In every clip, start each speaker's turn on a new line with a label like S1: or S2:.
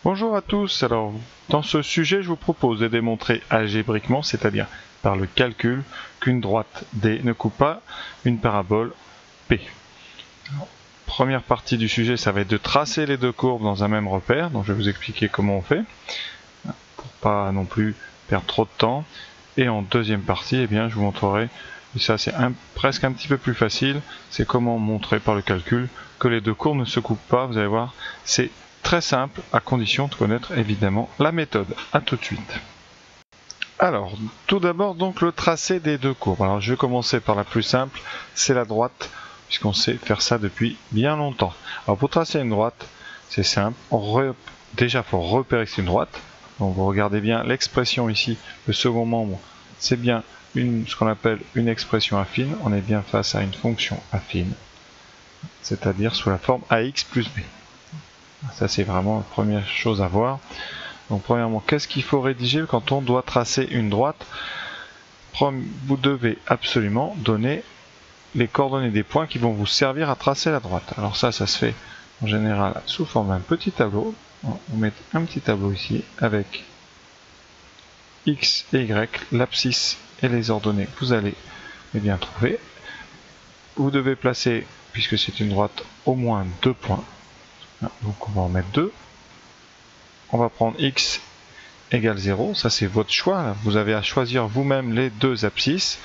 S1: Bonjour à tous, alors dans ce sujet je vous propose de démontrer algébriquement, c'est-à-dire par le calcul, qu'une droite D ne coupe pas une parabole P. Alors, première partie du sujet, ça va être de tracer les deux courbes dans un même repère, donc je vais vous expliquer comment on fait, pour pas non plus perdre trop de temps. Et en deuxième partie, eh bien, je vous montrerai, et ça c'est presque un petit peu plus facile, c'est comment montrer par le calcul que les deux courbes ne se coupent pas. Vous allez voir, c'est très simple, à condition de connaître évidemment la méthode. A tout de suite. Alors, tout d'abord donc le tracé des deux courbes. Alors je vais commencer par la plus simple, c'est la droite, puisqu'on sait faire ça depuis bien longtemps. Alors pour tracer une droite, c'est simple, déjà pour repérer que c'est une droite, donc vous regardez bien l'expression ici, le second membre, c'est bien ce qu'on appelle une expression affine, on est bien face à une fonction affine, c'est-à-dire sous la forme ax plus b. Ça c'est vraiment la première chose à voir. Donc premièrement, qu'est-ce qu'il faut rédiger quand on doit tracer une droite? Vous devez absolument donner les coordonnées des points qui vont vous servir à tracer la droite. Alors ça se fait en général sous forme d'un petit tableau. On met un petit tableau ici avec x et y, l'abscisse et les ordonnées que vous allez bien trouver. Vous devez placer, puisque c'est une droite, au moins 2 points. Donc on va en mettre 2. On va prendre x égale 0, ça c'est votre choix. Vous avez à choisir vous-même les deux abscisses.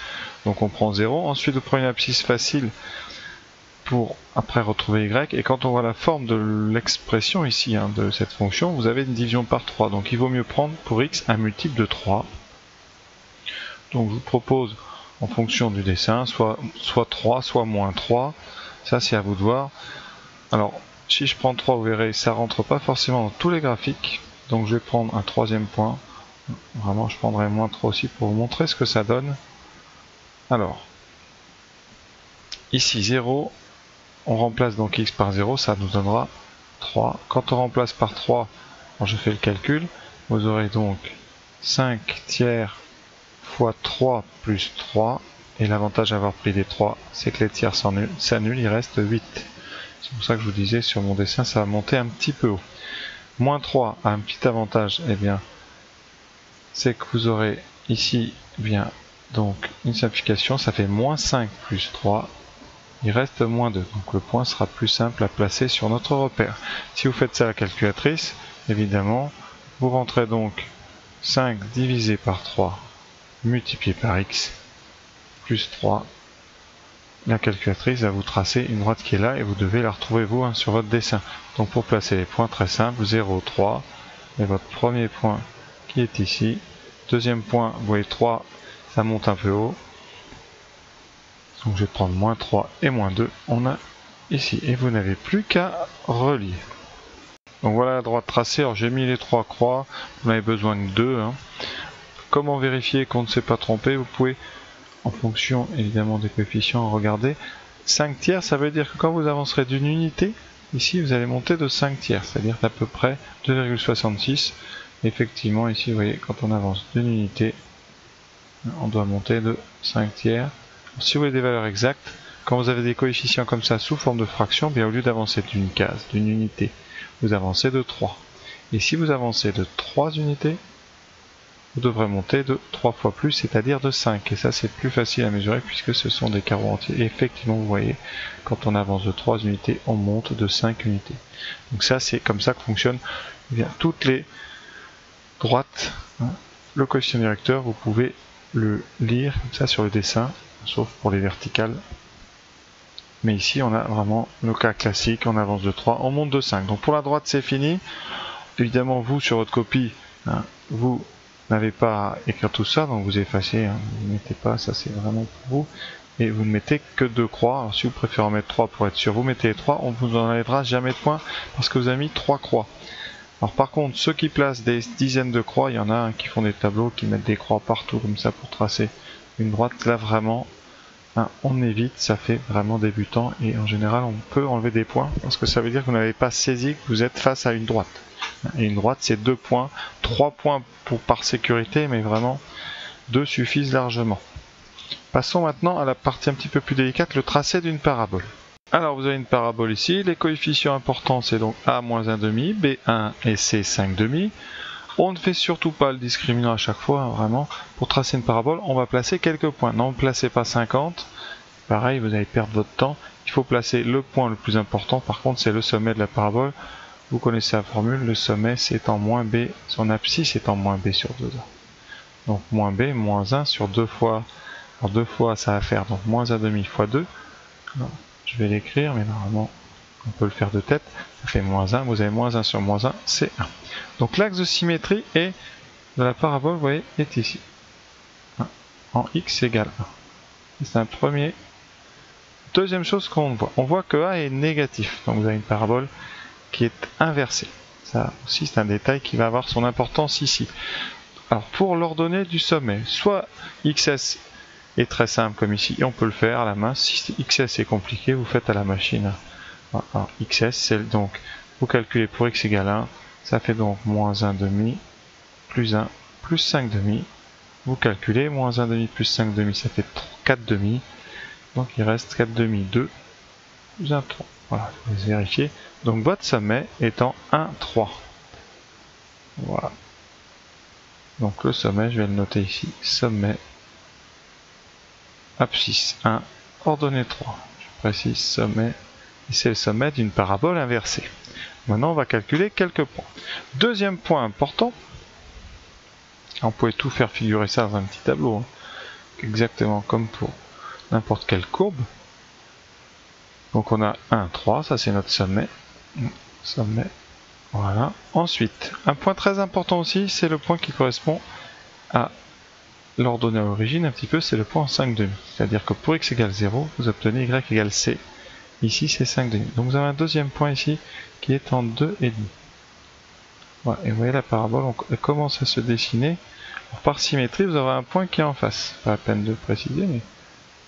S1: Donc on prend 0. Ensuite vous prenez une abscisse facile pour après retrouver y. Et quand on voit la forme de l'expression ici, de cette fonction, vous avez une division par 3. Donc il vaut mieux prendre pour x un multiple de 3. Donc je vous propose, en fonction du dessin, soit 3, soit moins 3. Ça c'est à vous de voir. Alors, si je prends 3, vous verrez, ça rentre pas forcément dans tous les graphiques. Donc je vais prendre un troisième point. Vraiment, je prendrai moins 3 aussi pour vous montrer ce que ça donne. Alors, ici 0, on remplace donc x par 0, ça nous donnera 3. Quand on remplace par 3, quand je fais le calcul, vous aurez donc 5 tiers fois 3 plus 3. Et l'avantage d'avoir pris des 3, c'est que les tiers s'annulent, il reste 8. C'est pour ça que je vous disais, sur mon dessin, ça va monter un petit peu haut. Moins 3 a un petit avantage, eh bien, c'est que vous aurez ici, bien, donc, une simplification, ça fait moins 5 plus 3, il reste moins 2. Donc le point sera plus simple à placer sur notre repère. Si vous faites ça à la calculatrice, évidemment, vous rentrez donc 5 divisé par 3 multiplié par x, plus 3. La calculatrice va vous tracer une droite qui est là et vous devez la retrouver vous sur votre dessin. Donc pour placer les points, très simple, 0, 3, et votre premier point qui est ici. Deuxième point, vous voyez 3, ça monte un peu haut. Donc je vais prendre moins 3 et moins 2, on a ici. Et vous n'avez plus qu'à relire. Donc voilà la droite tracée, alors j'ai mis les 3 croix, vous n'avez besoin que 2. Comment vérifier qu'on ne s'est pas trompé? Vous pouvez, en fonction évidemment des coefficients, regardez. 5 tiers, ça veut dire que quand vous avancerez d'une unité, ici vous allez monter de 5 tiers, c'est-à-dire d'à peu près 2,66. Effectivement, ici vous voyez, quand on avance d'une unité, on doit monter de 5 tiers. Si vous voulez des valeurs exactes, quand vous avez des coefficients comme ça sous forme de fraction, bien au lieu d'avancer d'une case, d'une unité, vous avancez de 3. Et si vous avancez de 3 unités, vous devrez monter de 3 fois plus, c'est-à-dire de 5. Et ça, c'est plus facile à mesurer puisque ce sont des carreaux entiers. Et effectivement, vous voyez, quand on avance de 3 unités, on monte de 5 unités. Donc ça, c'est comme ça que fonctionnent toutes les droites. Le coefficient directeur, vous pouvez le lire comme ça sur le dessin, sauf pour les verticales. Mais ici, on a vraiment le cas classique, on avance de 3, on monte de 5. Donc pour la droite, c'est fini. Évidemment, vous, sur votre copie, vous n'avez pas à écrire tout ça, donc vous effacez, vous ne mettez pas, ça c'est vraiment pour vous, et vous ne mettez que 2 croix. Alors si vous préférez en mettre 3 pour être sûr, vous mettez les 3, on ne vous enlèvera jamais de points parce que vous avez mis 3 croix. Alors par contre, ceux qui placent des dizaines de croix, il y en a qui font des tableaux, qui mettent des croix partout comme ça pour tracer une droite. Là vraiment, on évite, ça fait vraiment débutant, et en général on peut enlever des points parce que ça veut dire que vous n'avez pas saisi que vous êtes face à une droite. Et une droite, c'est 2 points, 3 points par sécurité, mais vraiment 2 suffisent largement. Passons maintenant à la partie un petit peu plus délicate, le tracé d'une parabole. Alors vous avez une parabole ici, les coefficients importants c'est donc a moins 1,5, b1 et c 5,5. On ne fait surtout pas le discriminant à chaque fois, hein, vraiment. Pour tracer une parabole, on va placer quelques points. Non, ne placez pas 50. Pareil, vous allez perdre votre temps. Il faut placer le point le plus important, par contre c'est le sommet de la parabole. Vous connaissez la formule, le sommet c'est en moins b, son abscisse est en moins b sur 2a. Donc moins b, moins 1 sur 2 fois. Alors 2 fois ça va faire donc moins 1,5 fois 2. Alors, je vais l'écrire, mais normalement on peut le faire de tête. Ça fait moins 1, vous avez moins 1 sur moins 1, c'est 1. Donc l'axe de symétrie est de la parabole, vous voyez, est ici. En x égale 1. C'est un premier. Deuxième chose qu'on voit, on voit que a est négatif. Donc vous avez une parabole qui est inversée. Ça aussi c'est un détail qui va avoir son importance ici. Alors pour l'ordonnée du sommet, soit xs est très simple comme ici, et on peut le faire à la main. Si xs est compliqué, vous faites à la machine. Alors xs, c'est donc, vous calculez pour x égale 1, ça fait donc moins 1,5 plus 1 plus 5,5. Vous calculez, moins 1,5 plus 5,5, ça fait 4,5. Donc il reste 4,5, 2 plus 1, 3. Voilà, je vais vérifier. Donc votre sommet étant 1, 3. Voilà. Donc le sommet, je vais le noter ici. Sommet, abscisse 1, ordonnée 3. Je précise sommet, et c'est le sommet d'une parabole inversée. Maintenant, on va calculer quelques points. Deuxième point important, on pouvait tout faire figurer ça dans un petit tableau, hein, exactement comme pour n'importe quelle courbe. Donc on a 1, 3, ça c'est notre sommet. Sommet, voilà. Ensuite, un point très important aussi, c'est le point qui correspond à l'ordonnée à l'origine, un petit peu, c'est le point en 5,5. C'est-à-dire que pour x égale 0, vous obtenez y égale c. Ici c'est 5,5. Donc vous avez un deuxième point ici qui est en 2,5. Voilà, et vous voyez la parabole, elle commence à se dessiner. Alors, par symétrie, vous aurez un point qui est en face. Pas la peine de le préciser, mais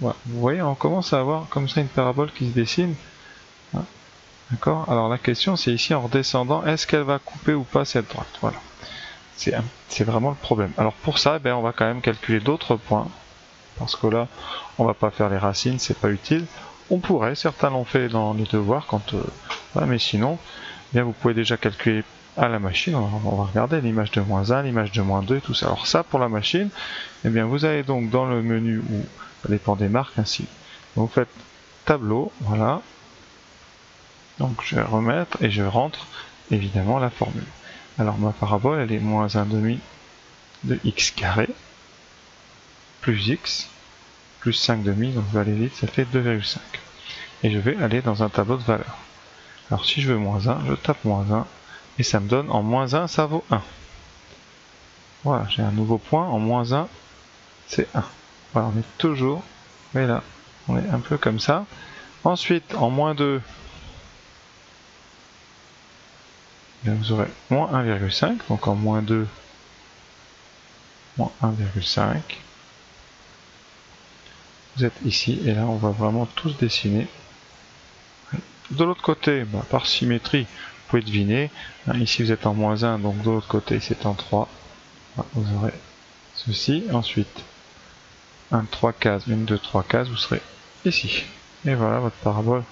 S1: voilà. Vous voyez, on commence à avoir comme ça une parabole qui se dessine. Hein, d'accord. Alors la question, c'est ici en redescendant, est-ce qu'elle va couper ou pas cette droite? Voilà. C'est vraiment le problème. Alors pour ça, on va quand même calculer d'autres points. Parce que là, on va pas faire les racines, c'est pas utile. On pourrait, certains l'ont fait dans les devoirs, voilà, mais sinon, vous pouvez déjà calculer à la machine. On va regarder l'image de moins 1, l'image de moins 2 et tout ça. Alors ça, pour la machine, vous allez donc dans le menu où ça dépend des marques ainsi. Donc vous faites tableau, voilà. Donc je vais remettre et je rentre évidemment la formule. Alors ma parabole, elle est moins 1,5 de x carré plus x plus 5,5, donc je vais aller vite, ça fait 2,5. Et je vais aller dans un tableau de valeurs. Alors si je veux moins 1, je tape moins 1, et ça me donne en moins 1, ça vaut 1. Voilà, j'ai un nouveau point, en moins 1, c'est 1. Voilà, on est toujours, mais là, on est un peu comme ça. Ensuite, en moins 2, vous aurez moins 1,5, donc en moins 2, moins 1,5. Vous êtes ici, et là, on va vraiment tous dessiner. De l'autre côté, par symétrie, vous pouvez deviner. Ici, vous êtes en moins 1, donc de l'autre côté, c'est en 3. Vous aurez ceci. Ensuite, 1, 3 cases, 1, 2, 3 cases, vous serez ici. Et voilà, votre parabole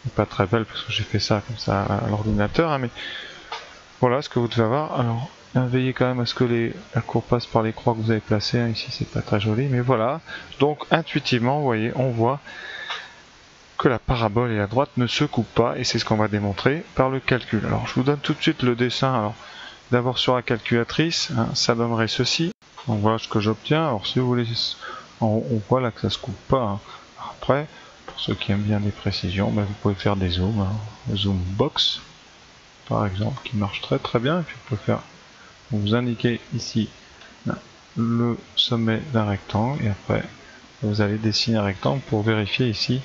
S1: n'est pas très belle parce que j'ai fait ça comme ça à l'ordinateur, mais voilà ce que vous devez avoir. Alors, veillez quand même à ce que la courbe passe par les croix que vous avez placées. Ici, c'est pas très joli, mais voilà. Donc, intuitivement, vous voyez, on voit que la parabole et la droite ne se coupent pas, et c'est ce qu'on va démontrer par le calcul. Alors, je vous donne tout de suite le dessin. Alors, d'abord sur la calculatrice, ça donnerait ceci. Donc voilà ce que j'obtiens. Alors, si vous voulez, on voit là que ça se coupe pas. Après, pour ceux qui aiment bien des précisions, vous pouvez faire des zooms, zoom box par exemple, qui marche très très bien. Et puis vous indiquez ici le sommet d'un rectangle, et après vous allez dessiner un rectangle pour vérifier ici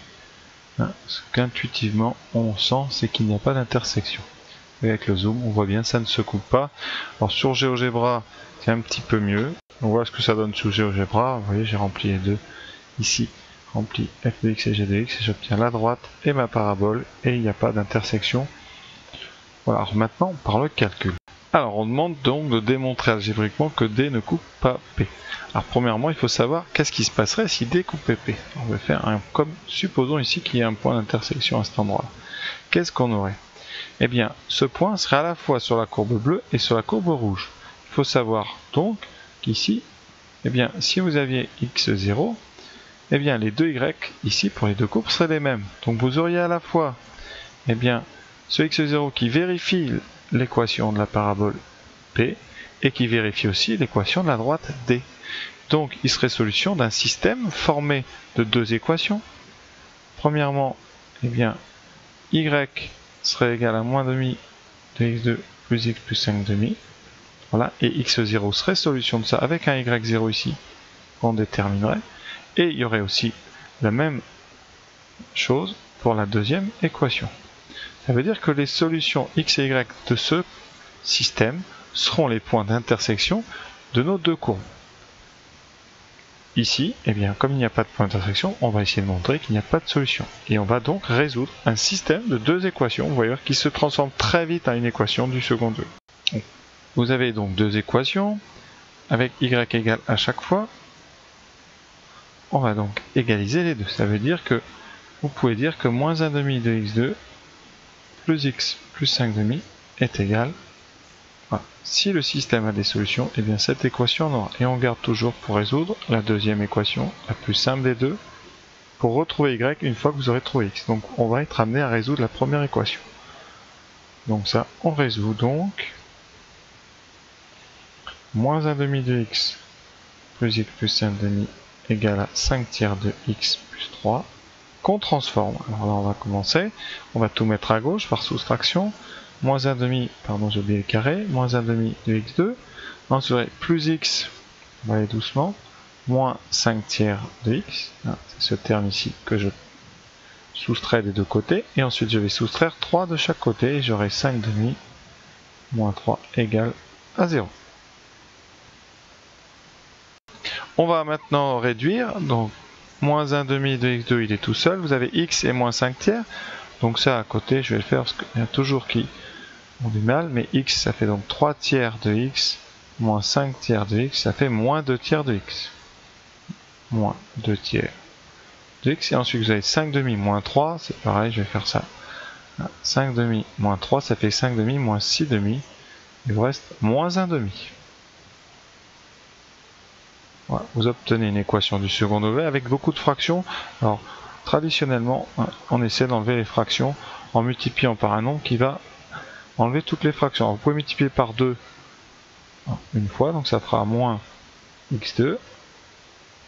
S1: ce qu'intuitivement on sent, c'est qu'il n'y a pas d'intersection. Et avec le zoom, on voit bien, ça ne se coupe pas. Alors sur GeoGebra, c'est un petit peu mieux. On voit ce que ça donne sous GeoGebra. Vous voyez, j'ai rempli les deux ici. Rempli f de x et g de x, et j'obtiens la droite et ma parabole, et il n'y a pas d'intersection. Voilà, alors maintenant par le calcul. Alors on demande donc de démontrer algébriquement que D ne coupe pas P. Alors premièrement il faut savoir qu'est-ce qui se passerait si D coupait P. On va faire comme supposons ici qu'il y a un point d'intersection à cet endroit-là. Qu'est-ce qu'on aurait? Eh bien ce point serait à la fois sur la courbe bleue et sur la courbe rouge. Il faut savoir donc qu'ici, eh bien si vous aviez x0, eh bien les deux y ici pour les deux courbes seraient les mêmes. Donc vous auriez à la fois eh bien ce x0 qui vérifie l'équation de la parabole P et qui vérifie aussi l'équation de la droite D. Donc il serait solution d'un système formé de deux équations. Premièrement, eh bien y serait égal à moins demi de x2 plus x plus 5 demi. Voilà, et x0 serait solution de ça avec un y0 ici qu'on déterminerait. Et il y aurait aussi la même chose pour la deuxième équation. Ça veut dire que les solutions x et y de ce système seront les points d'intersection de nos deux courbes. Ici, eh bien, comme il n'y a pas de point d'intersection, on va essayer de montrer qu'il n'y a pas de solution. Et on va donc résoudre un système de deux équations, vous voyez, qui se transforme très vite en une équation du second degré. Vous avez donc deux équations, avec y égale à chaque fois. On va donc égaliser les deux. Ça veut dire que vous pouvez dire que moins 1 demi de x2 plus x plus 5 demi est égal. Voilà. Si le système a des solutions, et bien cette équation en aura. Et on garde toujours pour résoudre la deuxième équation, la plus simple des deux, pour retrouver y une fois que vous aurez trouvé x. Donc on va être amené à résoudre la première équation. Donc ça, on résout donc moins 1 demi de x plus x plus 5 demi égale à 5 tiers de x plus 3 qu'on transforme. Alors là on va commencer, on va tout mettre à gauche par soustraction. Moins 1 demi, pardon j'ai oublié le carré, moins 1 demi de x2, ensuite vous aurez plus x, on va aller doucement, moins 5 tiers de x, c'est ce terme ici que je soustrais des deux côtés, et ensuite je vais soustraire 3 de chaque côté, et j'aurai 5 demi moins 3 égale à 0. On va maintenant réduire, donc moins 1 demi de x2 il est tout seul, vous avez x et moins 5 tiers, donc ça à côté je vais le faire parce qu'il y a toujours qui ont du mal, mais x ça fait donc 3 tiers de x, moins 5 tiers de x, ça fait moins 2 tiers de x. Moins 2 tiers de x, et ensuite vous avez 5 demi moins 3, c'est pareil, je vais faire ça. 5 demi moins 3, ça fait 5 demi moins 6 demi, il vous reste moins 1 demi. Voilà, vous obtenez une équation du second degré avec beaucoup de fractions. Alors, traditionnellement, on essaie d'enlever les fractions en multipliant par un nombre qui va enlever toutes les fractions. Alors, vous pouvez multiplier par 2 une fois, donc ça fera moins x2,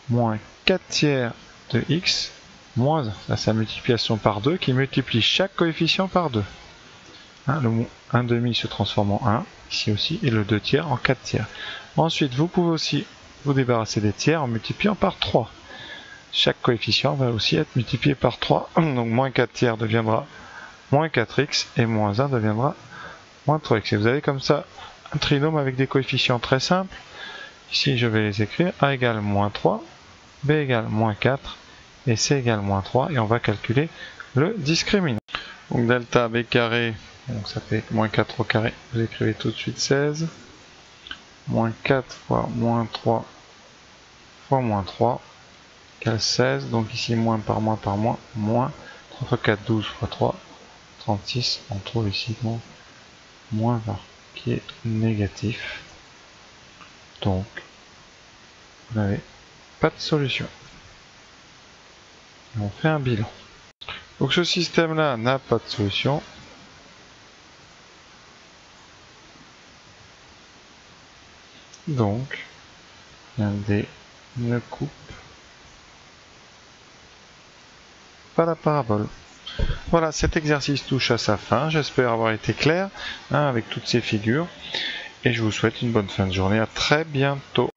S1: moins 4 tiers de x, moins 1. Là, c'est la multiplication par 2 qui multiplie chaque coefficient par 2. Le 1 demi se transforme en 1, ici aussi, et le 2 tiers en 4 tiers. Ensuite, vous pouvez aussi vous débarrasser des tiers en multipliant par 3. Chaque coefficient va aussi être multiplié par 3, donc moins 4 tiers deviendra moins 4x, et moins 1 deviendra moins 3x. Et vous avez comme ça un trinôme avec des coefficients très simples. Ici, je vais les écrire. A égale moins 3, B égale moins 4, et C égale moins 3, et on va calculer le discriminant. Donc delta B carré, donc ça fait moins 4 au carré, vous écrivez tout de suite 16, moins 4 fois moins 3 fois moins 3, égale 16, donc ici moins, moins, 3 fois 4, 12 fois 3, 36, on trouve ici donc moins 20, qui est négatif, donc vous n'avez pas de solution. Et on fait un bilan. Donc ce système-là n'a pas de solution. Donc, un D ne coupe pas la parabole. Voilà, cet exercice touche à sa fin. J'espère avoir été clair avec toutes ces figures. Et je vous souhaite une bonne fin de journée. À très bientôt.